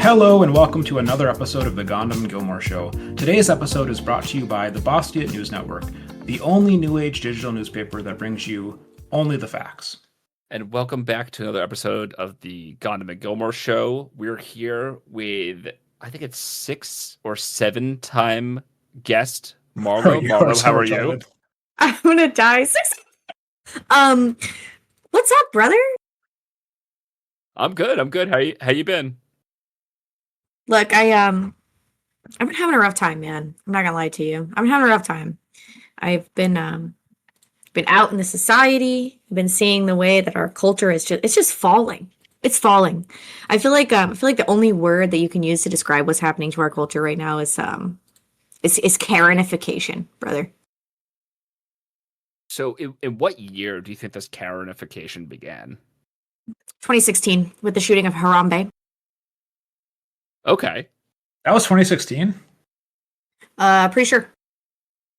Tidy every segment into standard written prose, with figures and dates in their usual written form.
Hello and welcome to another episode of the Gohndim Gilmore Show. Today's episode is brought to you by the Boston News Network, the only new age digital newspaper that brings you only the facts. And welcome back to another episode of the Gohndim Gilmore Show. We're here with, I think it's 6 or 7 time guest Marlow. Marlow, how are you? I'm gonna die. What's up, brother? I'm good. How you been? Look, I've been having a rough time, man. I'm not gonna lie to you. I'm having a rough time. I've been out in the society. I've been seeing the way that our culture is just falling. It's falling. I feel like the only word that you can use to describe what's happening to our culture right now is Karen-ification, brother. So in what year do you think this Karen-ification began? 2016 with the shooting of Harambe. Okay. That was 2016? Pretty sure.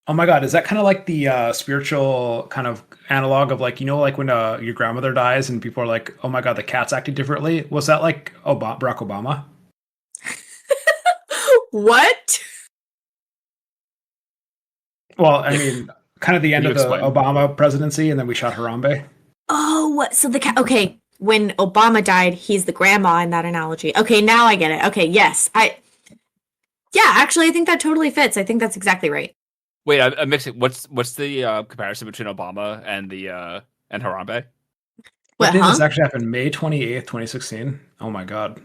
Oh my god, is that kind of like the spiritual kind of analog of like, you know, like when your grandmother dies and people are like, oh my god, the cat's acting differently? Was that like Barack Obama? What? Well, I mean, kind of the end of the Obama presidency, and then we shot Harambe. Oh, what? So the cat. Okay, when Obama died, he's the grandma in that analogy. Okay, now I get it. Okay, yes, actually, I think that totally fits. I think that's exactly right. Wait, I'm mixing. What's the comparison between Obama and and Harambe? What did this actually happen? May 28th, 2016. Oh my god,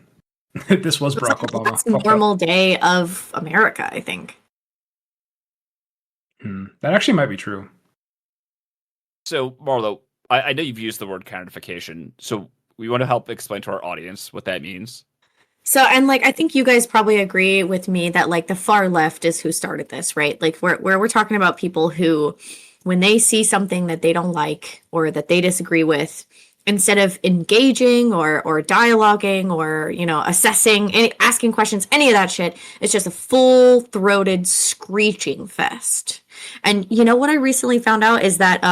this was Barack Obama. That's a normal day of America, I think. That actually might be true. So, Marlow, I know you've used the word Karen-ification, so we want to help explain to our audience what that means. So, and like, I think you guys probably agree with me that like the far left is who started this, right? Like where we're talking about people who, when they see something that they don't like or that they disagree with, instead of engaging or dialoguing or, you know, assessing, asking questions, any of that shit, it's just a full-throated screeching fest. And you know what I recently found out is that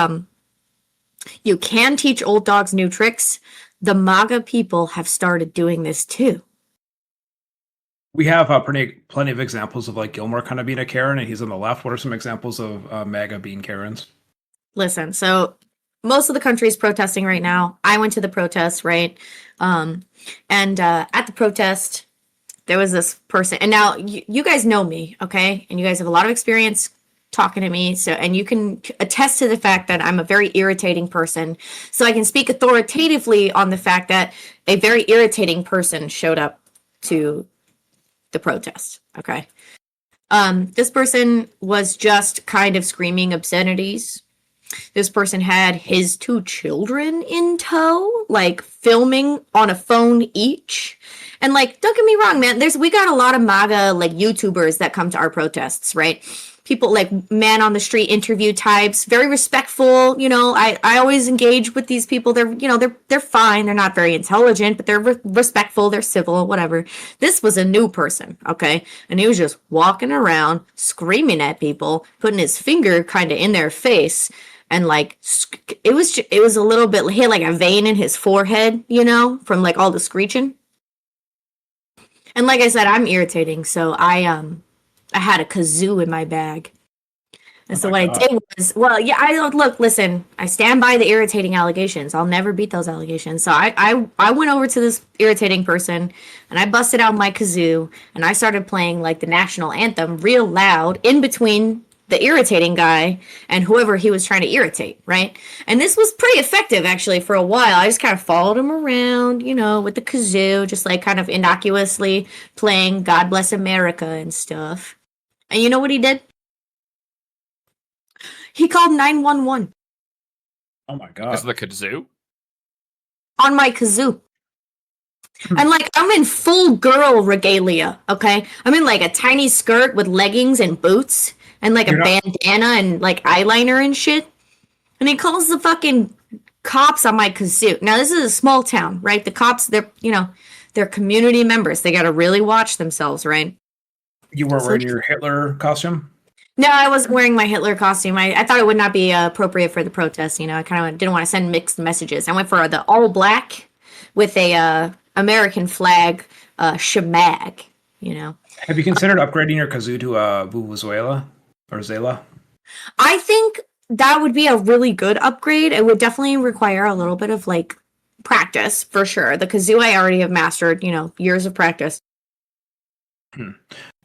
you can teach old dogs new tricks. The MAGA people have started doing this too. We have plenty of examples of like Gilmore kind of being a Karen, and he's on the left. What are some examples of MAGA being Karens? Listen, so most of the country is protesting right now. I went to the protest, right? And at the protest, there was this person. And now you guys know me, okay? And you guys have a lot of experience talking to me. So, and you can attest to the fact that I'm a very irritating person. So I can speak authoritatively on the fact that a very irritating person showed up to the protest, okay? This person was just kind of screaming obscenities. This person had his 2 children in tow, like filming on a phone each. And like, don't get me wrong, man, we got a lot of MAGA like YouTubers that come to our protests, right? People like man on the street interview types, very respectful. You know, I always engage with these people. They're fine. They're not very intelligent, but they're respectful. They're civil, whatever. This was a new person, okay? And he was just walking around, screaming at people, putting his finger kind of in their face. And like, it was a little bit, he had like a vein in his forehead, you know, from like all the screeching. And like I said, I'm irritating. So I had a kazoo in my bag. And so what I did was, listen, I stand by the irritating allegations. I'll never beat those allegations. So I went over to this irritating person and I busted out my kazoo and I started playing like the national anthem real loud in between the irritating guy and whoever he was trying to irritate, right? And this was pretty effective, actually, for a while. I just kind of followed him around, you know, with the kazoo, just like kind of innocuously playing God Bless America and stuff. And you know what he did? He called 911. Oh my god. Because of the kazoo? On my kazoo. And like, I'm in full girl regalia, okay? I'm in like a tiny skirt with leggings and boots. And like bandana and like eyeliner and shit. And he calls the fucking cops on my kazoo. Now this is a small town, right? The cops, they're community members. They gotta really watch themselves, right? You weren't wearing your Hitler costume? No, I wasn't wearing my Hitler costume. I thought it would not be appropriate for the protest. You know, I kind of didn't want to send mixed messages. I went for the all black with a American flag shemag, you know. Have you considered upgrading your kazoo to a vuvuzela or zela? I think that would be a really good upgrade. It would definitely require a little bit of like practice for sure. The kazoo I already have mastered, you know, years of practice. Did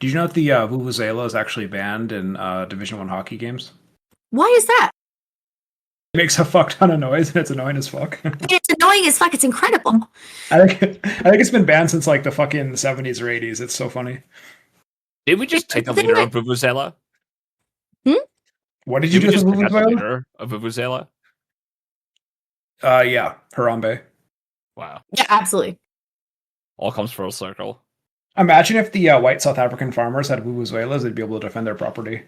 you know that the vuvuzela is actually banned in Division One hockey games? Why is that? It makes a fuck ton of noise and it's annoying as fuck. It's annoying as fuck. It's incredible. I think it's been banned since like the fucking 70s or 80s. It's so funny. Did we just take the leader of Vuvuzela? What did you do with Vuvuzela? Of Vuvuzela? Yeah, Harambe. Wow. Yeah, absolutely. All comes full circle. Imagine if the white South African farmers had vuvuzelas, they'd be able to defend their property.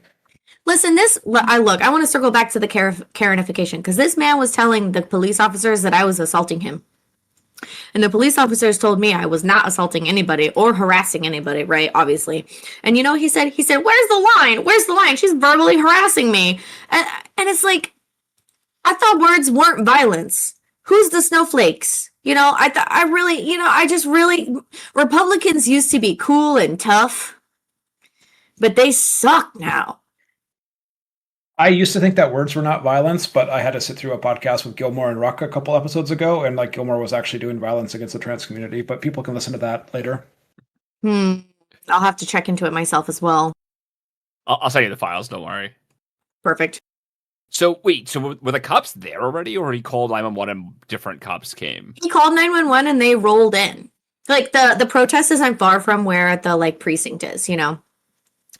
Listen, I want to circle back to the Karen-ification because this man was telling the police officers that I was assaulting him. And the police officers told me I was not assaulting anybody or harassing anybody, right? Obviously. And you know, he said, where's the line? Where's the line? She's verbally harassing me. And it's like, I thought words weren't violence. Who's the snowflakes? You know, Republicans used to be cool and tough, but they suck now. I used to think that words were not violence, but I had to sit through a podcast with Gilmore and Ruck a couple episodes ago, and like Gilmore was actually doing violence against the trans community, but people can listen to that later. I'll have to check into it myself as well. I'll send you the files, don't worry. Perfect. So wait, so were the cops there already, or he called 911 and different cops came? He called 911 and they rolled in. Like the protest isn't far from where the like precinct is, you know.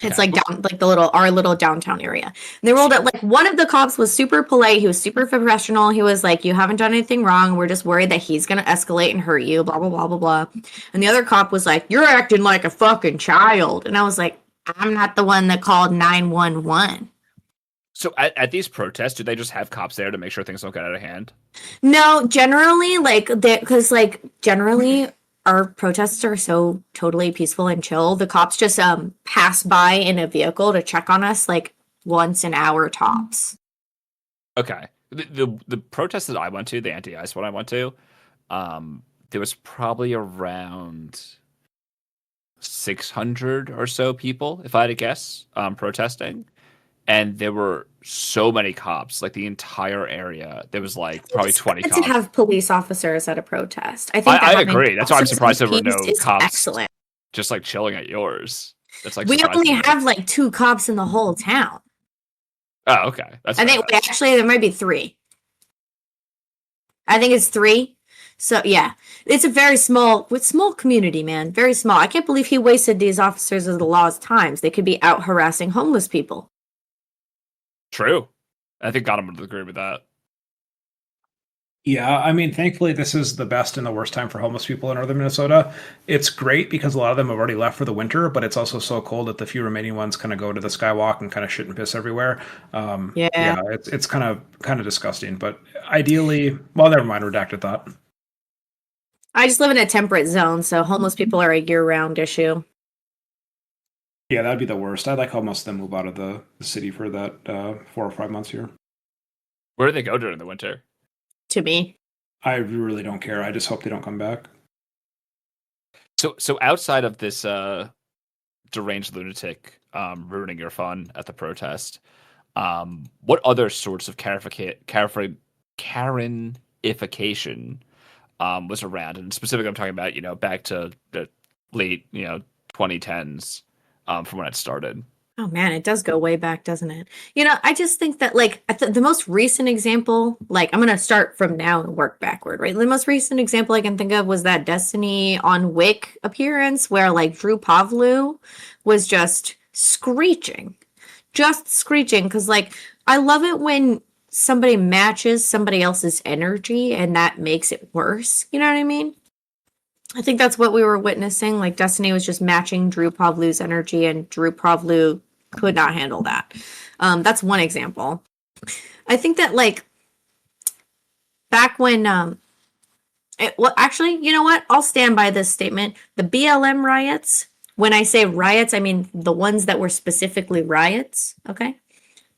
It's like down like our little downtown area. And they rolled it. Like one of the cops was super polite. He was super professional. He was like, "You haven't done anything wrong. We're just worried that he's gonna escalate and hurt you." Blah blah blah blah blah. And the other cop was like, "You're acting like a fucking child." And I was like, "I'm not the one that called 911." So at these protests, do they just have cops there to make sure things don't get out of hand? No, generally, generally our protests are so totally peaceful and chill. The cops just pass by in a vehicle to check on us like once an hour tops. Okay. The protest that I went to, the anti-ICE one I went to, there was probably around 600 or so people, if I had to guess, protesting. And there were so many cops, like the entire area. There was like probably 20 cops. To have police officers at a protest. I agree. That's why I'm surprised there were no cops. Excellent. Just like chilling at yours. That's like we only have like 2 cops in the whole town. Oh, okay. I think actually there might be 3. I think it's 3. So yeah, it's a very small community, man. Very small. I can't believe he wasted these officers of the law's times. They could be out harassing homeless people. True. I think Gohndim would agree with that. Yeah, I mean, thankfully, this is the best and the worst time for homeless people in northern Minnesota. It's great because a lot of them have already left for the winter, but it's also so cold that the few remaining ones kind of go to the skywalk and kind of shit and piss everywhere. It's kind of disgusting. But ideally, well, never mind, redacted thought. I just live in a temperate zone, so homeless people are a year-round issue. Yeah, that'd be the worst. I'd like almost them move out of the city for that 4 or 5 months here. Where do they go during the winter? To me. I really don't care. I just hope they don't come back. So outside of this deranged lunatic ruining your fun at the protest, what other sorts of Karen-ification was around? And specifically, I'm talking about, back to the late, 2010s. From when it started. Oh man, it does go way back, doesn't it? I just think that like the most recent example, like I'm gonna start from now and work backward, right? The most recent example I can think of was that Destiny on Wick appearance where like Drew Pavlu was just screeching because like I love it when somebody matches somebody else's energy and that makes it worse. You know what I mean? I think that's what we were witnessing. Like Destiny was just matching Drew Pavlu's energy, and Drew Pavlu could not handle that. That's one example. I think that like back when, actually, you know what? I'll stand by this statement. The BLM riots. When I say riots, I mean the ones that were specifically riots. Okay,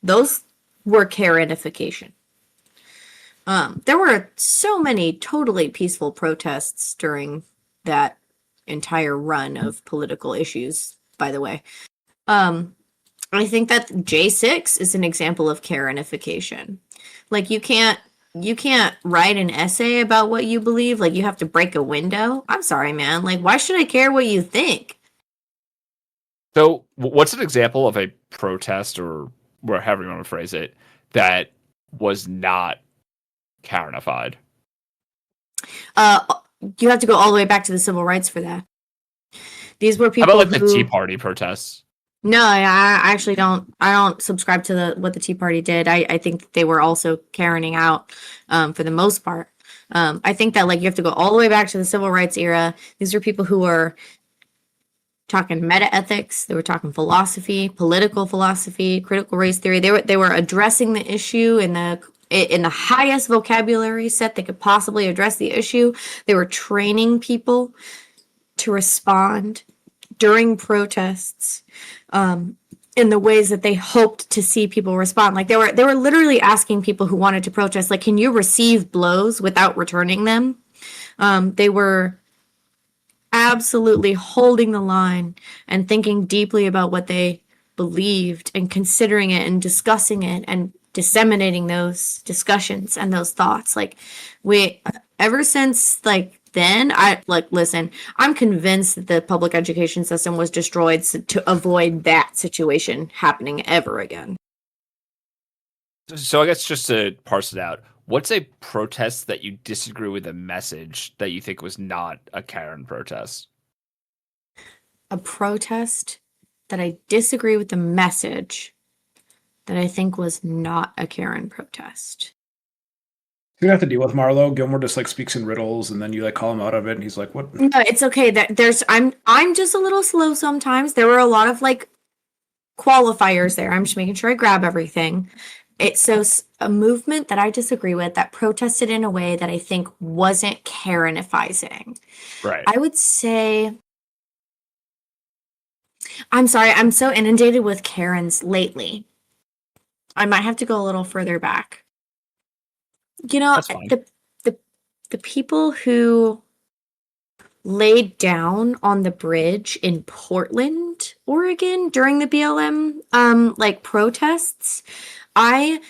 those were Karen-ification. There were so many totally peaceful protests during that entire run of political issues, by the way. I think that J6 is an example of Karen-ification. Like you can't write an essay about what you believe. Like you have to break a window. I'm sorry, man. Like why should I care what you think? So, what's an example of a protest or however you want to phrase it that was not Karenified? You have to go all the way back to the civil rights for that. These were How people about like the Tea Party protests? No, I actually don't. I don't subscribe to what the Tea Party did. I think they were also Karening out for the most part. I think that like you have to go all the way back to the civil rights era. These were people who were talking meta ethics. They were talking philosophy, political philosophy, critical race theory. They were addressing the issue in the highest vocabulary set they could possibly address the issue. They were training people to respond during protests in the ways that they hoped to see people respond. Like they were literally asking people who wanted to protest, like, can you receive blows without returning them? They were absolutely holding the line and thinking deeply about what they believed and considering it and discussing it and disseminating those discussions and those thoughts. Like ever since like then listen, I'm convinced that the public education system was destroyed to avoid that situation happening ever again. So I guess just to parse it out, what's a protest that you disagree with a message that you think was not a Karen protest? A protest that I disagree with the message that I think was not a Karen protest. You have to deal with Marlow. Gilmore just like speaks in riddles, and then you like call him out of it, and he's like, "What?" No, it's okay. I'm just a little slow sometimes. There were a lot of like qualifiers there. I'm just making sure I grab everything. It's so a movement that I disagree with that protested in a way that I think wasn't Karenifying. Right. I would say. I'm sorry. I'm so inundated with Karens lately. I might have to go a little further back. You know, the people who laid down on the bridge in Portland, Oregon during the BLM like protests. I'm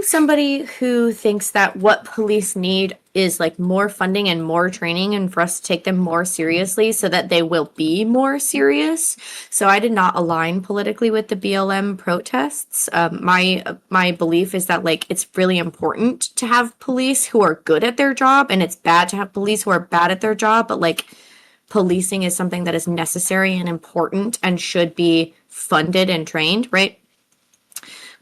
somebody who thinks that what police need is like more funding and more training and for us to take them more seriously so that they will be more serious. So I did not align politically with the BLM protests. My belief is that like it's really important to have police who are good at their job, and it's bad to have police who are bad at their job, but like policing is something that is necessary and important and should be funded and trained, right?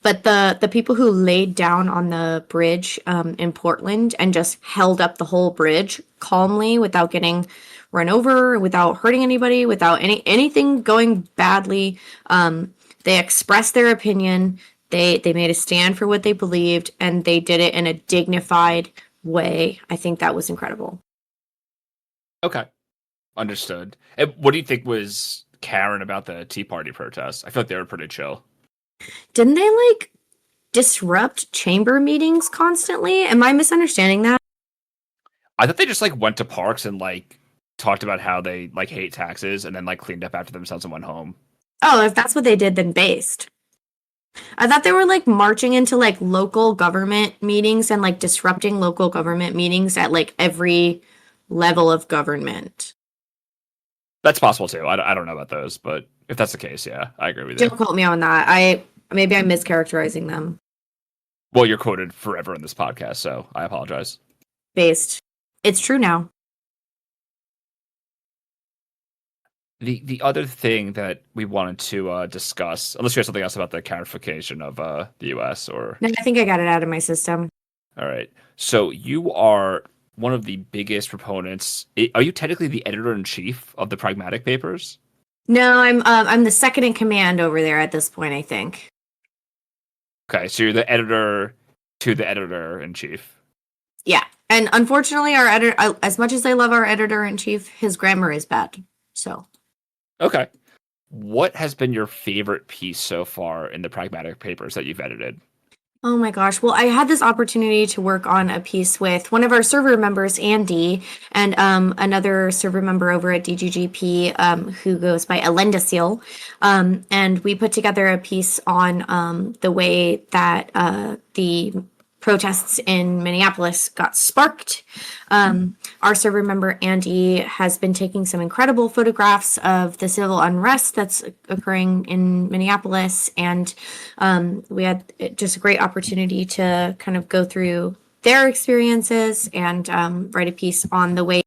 But the people who laid down on the bridge in Portland and just held up the whole bridge calmly without getting run over, without hurting anybody, without anything going badly, they expressed their opinion. They made a stand for what they believed, and they did it in a dignified way. I think that was incredible. Okay. Understood. And what do you think was Karen about the Tea Party protests? I feel like they were pretty chill. Didn't they like disrupt chamber meetings constantly? Am I misunderstanding that? I thought they just like went to parks and like talked about how they like hate taxes and then like cleaned up after themselves and went home. Oh, if that's what they did, then based. I thought they were like marching into like local government meetings and like disrupting local government meetings at like every level of government. That's possible too. I don't know about those, but if that's the case, yeah, I agree with you. Don't quote me on that. Maybe I'm mischaracterizing them. Well, you're quoted forever in this podcast, so I apologize. Based. It's true now. The other thing that we wanted to discuss, unless you have something else about the Karen-ification of the U.S. or... No, I think I got it out of my system. All right. So you are one of the biggest proponents. Are you technically the editor-in-chief of the Pragmatic Papers? No, I'm the second in command over there at this point, I think. Okay, so you're the editor to the editor-in-chief. Yeah, and unfortunately, our editor, as much as I love our editor-in-chief, his grammar is bad. So. Okay. What has been your favorite piece so far in the Pragmatic Papers that you've edited? Oh my gosh. Well, I had this opportunity to work on a piece with one of our server members, Andy, and another server member over at DGGP who goes by Alenda Seal. And we put together a piece on the way that the protests in Minneapolis got sparked. Our server member Andy has been taking some incredible photographs of the civil unrest that's occurring in Minneapolis, and we had just a great opportunity to kind of go through their experiences and write a piece on the way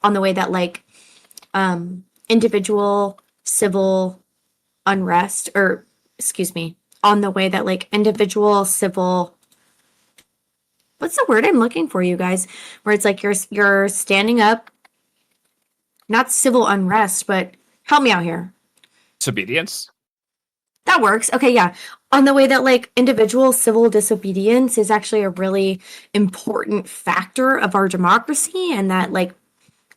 that like individual civil unrest, or excuse me, on the way that like individual civil, what's the word I'm looking for, you guys? Where it's like you're standing up, not civil unrest, but help me out here. Disobedience? That works. Okay, yeah. On the way that like individual civil disobedience is actually a really important factor of our democracy, and that like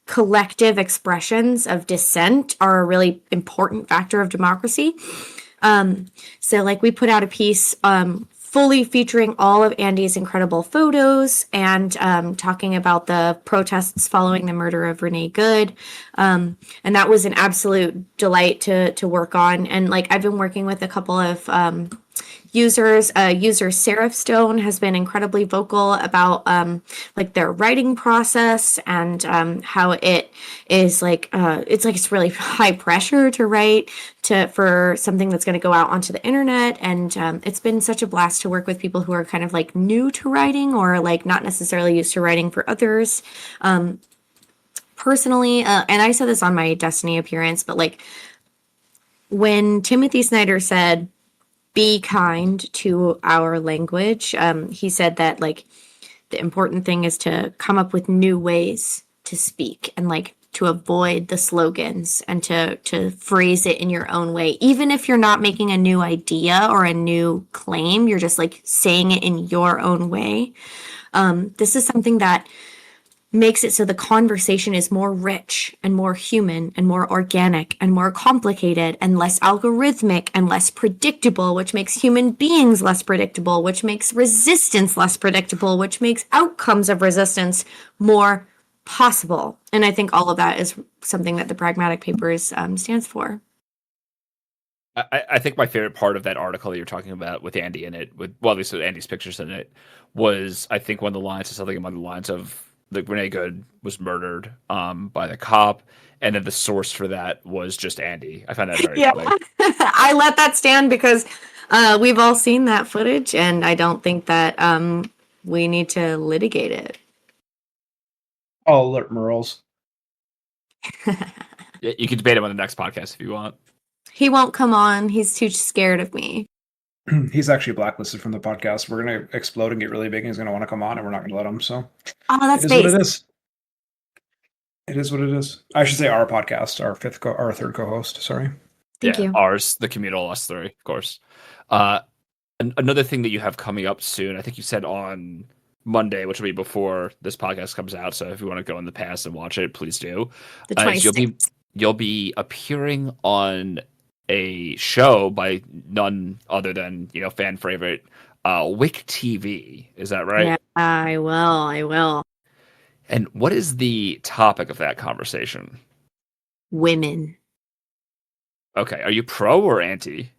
collective expressions of dissent are a really important factor of democracy. So like we put out a piece fully featuring all of Andy's incredible photos and talking about the protests following the murder of Renee Good. And that was an absolute delight to work on. And like I've been working with a couple of users. User Seraph Stone has been incredibly vocal about like their writing process and how it is like it's really high pressure to write for something that's going to go out onto the internet, and it's been such a blast to work with people who are kind of like new to writing or like not necessarily used to writing for others. Personally, and I said this on my Destiny appearance, but like when Timothy Snyder said, "Be kind to our language," he said that like the important thing is to come up with new ways to speak and like to avoid the slogans and to phrase it in your own way. Even if you're not making a new idea or a new claim, you're just like saying it in your own way. This is something that makes it so the conversation is more rich and more human and more organic and more complicated and less algorithmic and less predictable, which makes human beings less predictable, which makes resistance less predictable, which makes outcomes of resistance more possible. And I think all of that is something that the Pragmatic Papers stands for. I think my favorite part of that article that you're talking about with Andy in it, obviously with Andy's pictures in it, was I think one of the lines is something along the lines of like Renee Good was murdered by the cop, and then the source for that was just Andy. I found that very funny. I let that stand because we've all seen that footage, and I don't think that we need to litigate it. I'll alert Merles. Yeah, you can debate him on the next podcast if you want. He won't come on. He's too scared of me. He's actually blacklisted from the podcast. We're going to explode and get really big, and he's going to want to come on, and we're not going to let him. So, that's it is what it is. It is what it is. I should say our podcast, our third co-host. Sorry. Thank you. Ours, the communal, us three, of course. Another thing that you have coming up soon, I think you said on Monday, which will be before this podcast comes out. So if you want to go in the past and watch it, please do. The 26th. You'll be appearing on a show by none other than fan favorite Wick TV. Is that right? Yeah, I will. And what is the topic of that conversation? Women. Okay, are you pro or anti?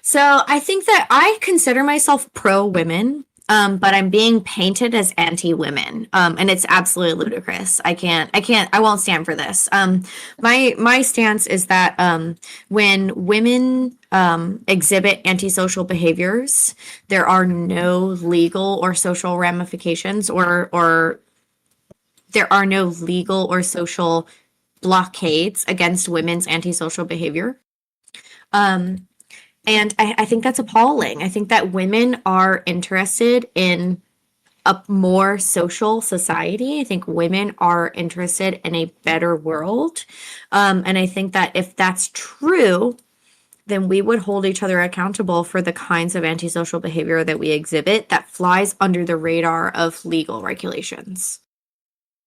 So I think that I consider myself pro women, but I'm being painted as anti women, and it's absolutely ludicrous. I won't stand for this. My stance is that when women exhibit antisocial behaviors, there are no legal or social ramifications, or there are no legal or social blockades against women's antisocial behavior. And I think that's appalling. I think that women are interested in a more social society. I think women are interested in a better world. And I think that if that's true, then we would hold each other accountable for the kinds of antisocial behavior that we exhibit that flies under the radar of legal regulations.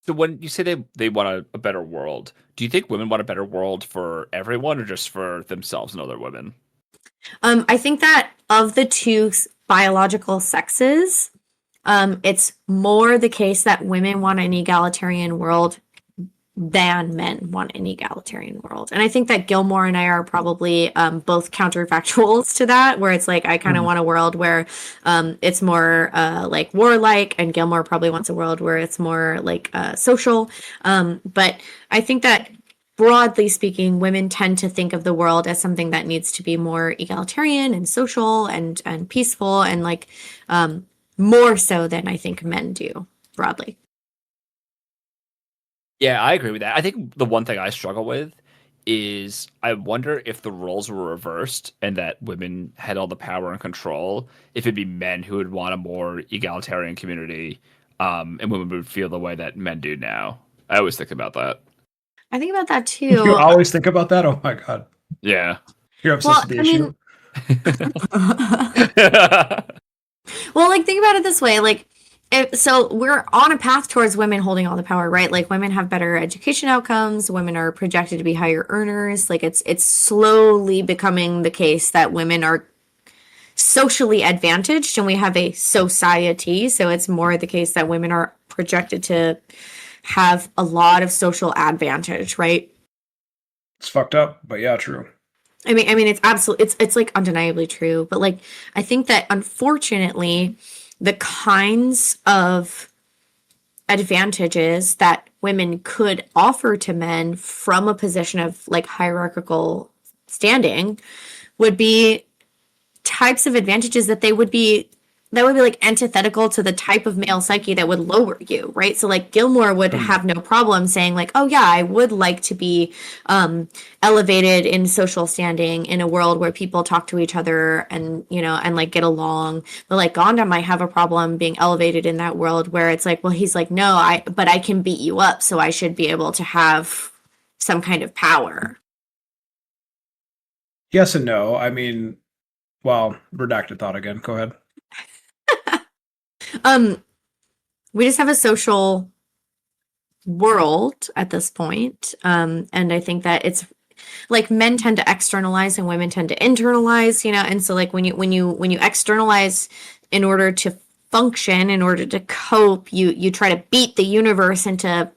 So when you say they want a better world, do you think women want a better world for everyone or just for themselves and other women? I think that of the two biological sexes, it's more the case that women want an egalitarian world than men want an egalitarian world. And I think that Gilmore and I are probably both counterfactuals to that, where it's like I kind of want a world where it's more like warlike, and Gilmore probably wants a world where it's more like social. But I think that broadly speaking, women tend to think of the world as something that needs to be more egalitarian and social and peaceful, and like more so than I think men do broadly. Yeah, I agree with that. I think the one thing I struggle with is I wonder if the roles were reversed and that women had all the power and control, if it'd be men who would want a more egalitarian community, and women would feel the way that men do now. I always think about that. I think about that too. You always think about that? Oh my God. Yeah. You're obsessed with the issue. Well, like, think about it this way. Like, so we're on a path towards women holding all the power, right? Like, women have better education outcomes. Women are projected to be higher earners. Like, it's slowly becoming the case that women are socially advantaged, and we have a society. So it's more the case that women are projected to have a lot of social advantage, right? It's fucked up, but yeah, true. I mean, it's absolutely, it's like undeniably true. But like, I think that unfortunately, the kinds of advantages that women could offer to men from a position of like hierarchical standing would be types of advantages that would be like antithetical to the type of male psyche that would lower you, right? So like Gilmore would have no problem saying like, oh yeah, I would like to be elevated in social standing in a world where people talk to each other and, you know, and like get along. But like Gohndim might have a problem being elevated in that world where it's like, well, he's like, no, but I can beat you up, so I should be able to have some kind of power. Yes and no. I mean, well, redacted thought again. Go ahead. We just have a social world at this point. And I think that it's like men tend to externalize and women tend to internalize, you know, and so like when you externalize in order to function, in order to cope, you try to beat the universe into,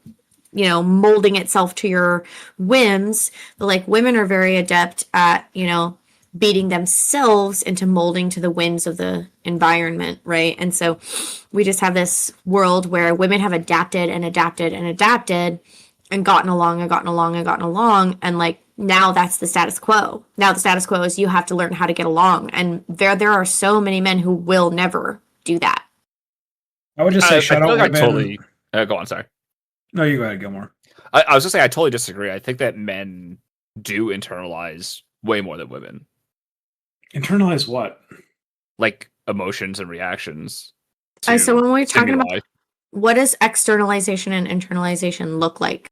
you know, molding itself to your whims. But like women are very adept at, you know, beating themselves into molding to the whims of the environment, right? And so we just have this world where women have adapted and adapted and adapted and gotten along and gotten along and gotten along, and like now that's the status quo. Now the status quo is you have to learn how to get along, and there are so many men who will never do that. I would just say shout out women. Totally go on, sorry. No, you go ahead, Gilmore. I was just saying I totally disagree. I think that men do internalize way more than women. Internalize what? Like emotions and reactions. So when we're talking about what does externalization and internalization look like?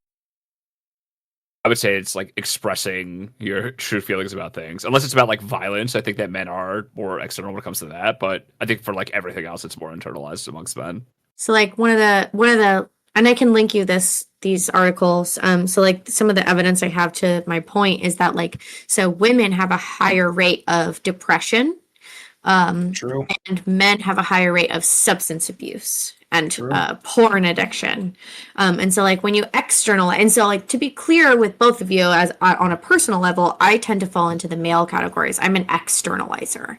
I would say it's like expressing your true feelings about things. Unless it's about like violence, I think that men are more external when it comes to that. But I think for like everything else, it's more internalized amongst men. So like one of the and I can link you these articles. So like some of the evidence I have to my point is that like, so women have a higher rate of depression. True. And men have a higher rate of substance abuse and porn addiction. And so like when you externalize, and so like to be clear with both of you, as on a personal level, I tend to fall into the male categories. I'm an externalizer.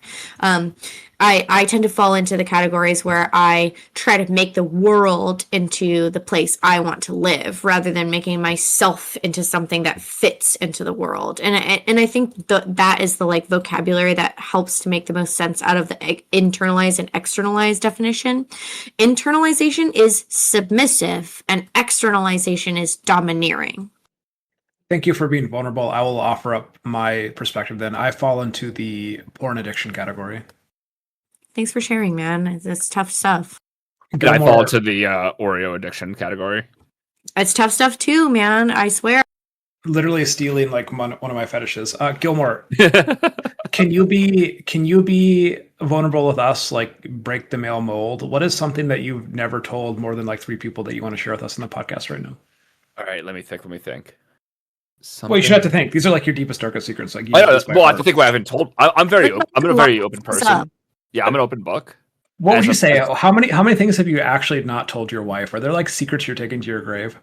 I tend to fall into the categories where I try to make the world into the place I want to live rather than making myself into something that fits into the world. And I think that is the like vocabulary that helps to make the most sense out of the internalized and externalized definition. Internalization is submissive and externalization is domineering. Thank you for being vulnerable. I will offer up my perspective then. I fall into the porn addiction category. Thanks for sharing, man. It's tough stuff. I fall into the Oreo addiction category. It's tough stuff too, man. I swear. Literally stealing like one of my fetishes. Gilmore, can you be vulnerable with us? Like break the male mold. What is something that you've never told more than like 3 people that you want to share with us in the podcast right now? All right, let me think. Well, you should have to think. These are like your deepest, darkest secrets. Like, I have to think what I haven't told. I'm a very open person. Yeah, I'm an open book. What would you say? How many things have you actually not told your wife? Are there like secrets you're taking to your grave?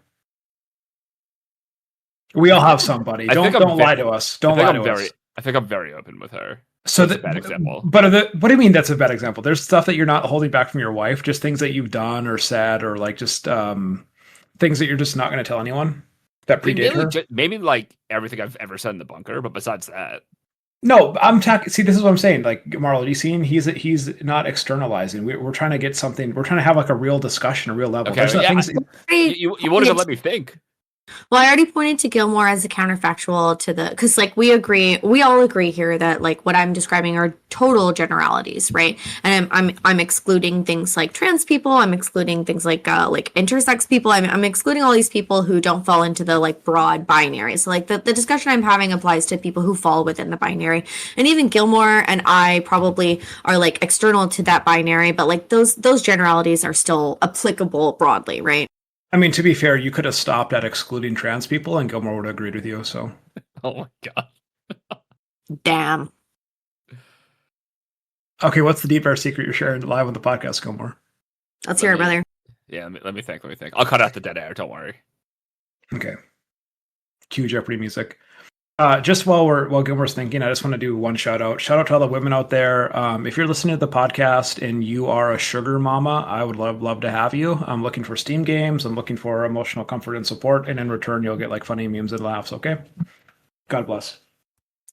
We all have somebody. Don't lie to us. Don't lie to us. I think I'm very open with her. So that's a bad example. But what do you mean that's a bad example? There's stuff that you're not holding back from your wife, just things that you've done or said, or like just things that you're just not going to tell anyone that predate her. Maybe like everything I've ever said in the bunker, but besides that. No, I'm talking. See, this is what I'm saying. Like Marlow, you seen? He's not externalizing. We're trying to get something. We're trying to have like a real discussion, a real level. Okay, you won't even let me think. Well, I already pointed to Gilmore as a counterfactual to because like we all agree here that like what I'm describing are total generalities, right? And I'm excluding things like trans people, I'm excluding things like intersex people, I'm excluding all these people who don't fall into the like broad binary. So like the discussion I'm having applies to people who fall within the binary, and even Gilmore and I probably are like external to that binary, but like those generalities are still applicable broadly, right? I mean, to be fair, you could have stopped at excluding trans people, and Gilmore would have agreed with you. So, oh my god, damn. Okay, what's the deep, dark secret you're sharing live on the podcast, Gilmore? Let's hear it, brother. Yeah, let me think. I'll cut out the dead air. Don't worry. Okay. Cue Jeopardy music. Just while Gilmore's thinking, I just want to do one shout out. Shout out to all the women out there. If you're listening to the podcast and you are a sugar mama, I would love to have you. I'm looking for Steam games. I'm looking for emotional comfort and support, and in return, you'll get like funny memes and laughs. Okay. God bless.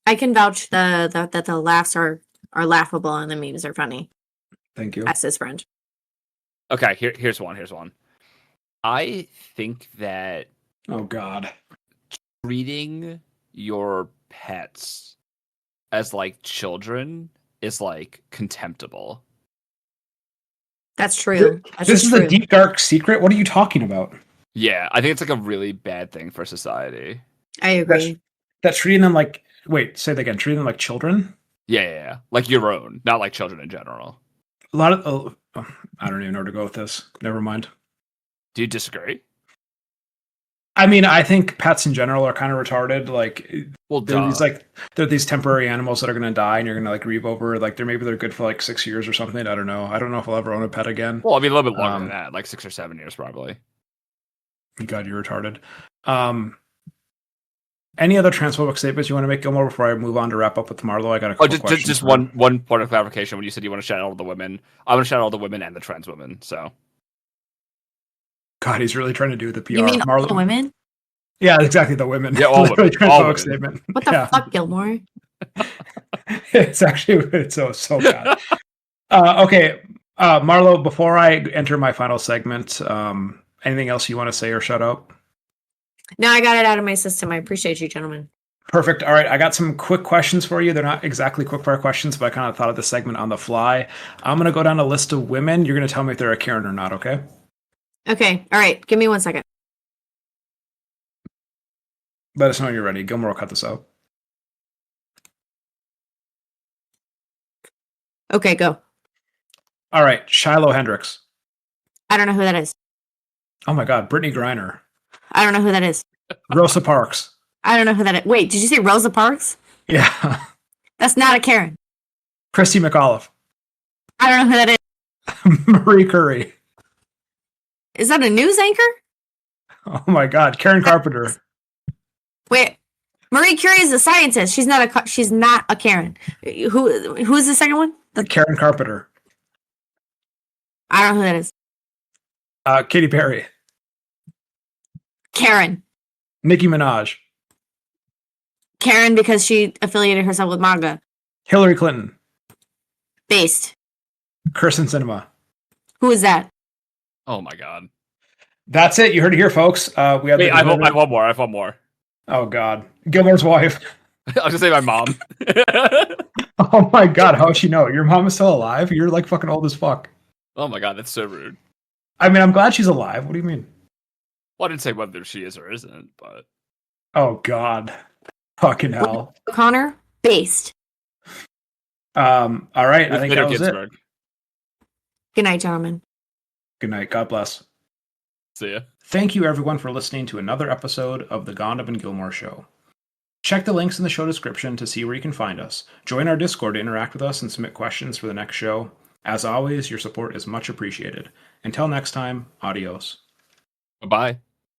I can vouch that the laughs are laughable and the memes are funny. Thank you. That's his friend. Okay, here's one. I think that. Oh God. Treating your pets as like children is like contemptible. That's true. This is a deep, dark secret. What are you talking about? Yeah, I think it's like a really bad thing for society. I agree. That's treating them like. Wait, say that again. Treating them like children. Yeah, like your own, not like children in general. A lot of. I don't even know where to go with this. Never mind. Do you disagree? I mean, I think pets in general are kind of retarded. Like, well, they're these temporary animals that are going to die, and you're going to like grieve over. Like, they're good for like 6 years or something. I don't know. I don't know if I'll ever own a pet again. Well, I mean, a little bit longer than that, like 6 or 7 years probably. God, you're retarded. Any other transphobic statements you want to make, Gilmore, before I move on to wrap up with Marlow? I got a couple questions. Just one point of clarification. When you said you want to shout out all the women, I want to shout out all the women and the trans women. So, God, he's really trying to do the PR. You mean all the women? Yeah, exactly, the women. Yeah, all women. Transphobic statement. What the fuck, Gilmore? It's so bad. Okay, Marlow. Before I enter my final segment, anything else you want to say or shout out? No, I got it out of my system. I appreciate you, gentlemen. Perfect. All right, I got some quick questions for you. They're not exactly quick-fire questions, but I kind of thought of the segment on the fly. I'm going to go down a list of women. You're going to tell me if they're a Karen or not, okay? Okay. All right. Give me 1 second. Let us know when you're ready. Gilmore will cut this out. Okay, go. All right, Shiloh Hendricks. I don't know who that is. Oh my God, Brittany Griner. I don't know who that is. Rosa Parks. I don't know who that is. Wait, did you say Rosa Parks? Yeah. That's not a Karen. Christy McAuliffe. I don't know who that is. Marie Curry. Is that a news anchor? Oh my God, Karen Carpenter. Wait, Marie Curie is a scientist. She's not a Karen. Who's the second one? Karen Carpenter. I don't know who that is. Katy Perry. Karen. Nicki Minaj. Karen because she affiliated herself with MAGA. Hillary Clinton. Based. Kirsten Sinema. Who is that? Oh my God. That's it. You heard it here, folks. I have one more. Oh God. Gilmore's wife. I was gonna say my mom. Oh my God. How does she know? Your mom is still alive? You're like fucking old as fuck. Oh my God, that's so rude. I mean, I'm glad she's alive. What do you mean? Well, I didn't say whether she is or isn't, but. Oh God. Fucking hell. Connor, based. All right. I think that was it. Good night, gentlemen. Good night. God bless. See ya. Thank you, everyone, for listening to another episode of the Gohndim Gilmore Show. Check the links in the show description to see where you can find us. Join our Discord to interact with us and submit questions for the next show. As always, your support is much appreciated. Until next time, adios. Bye-bye.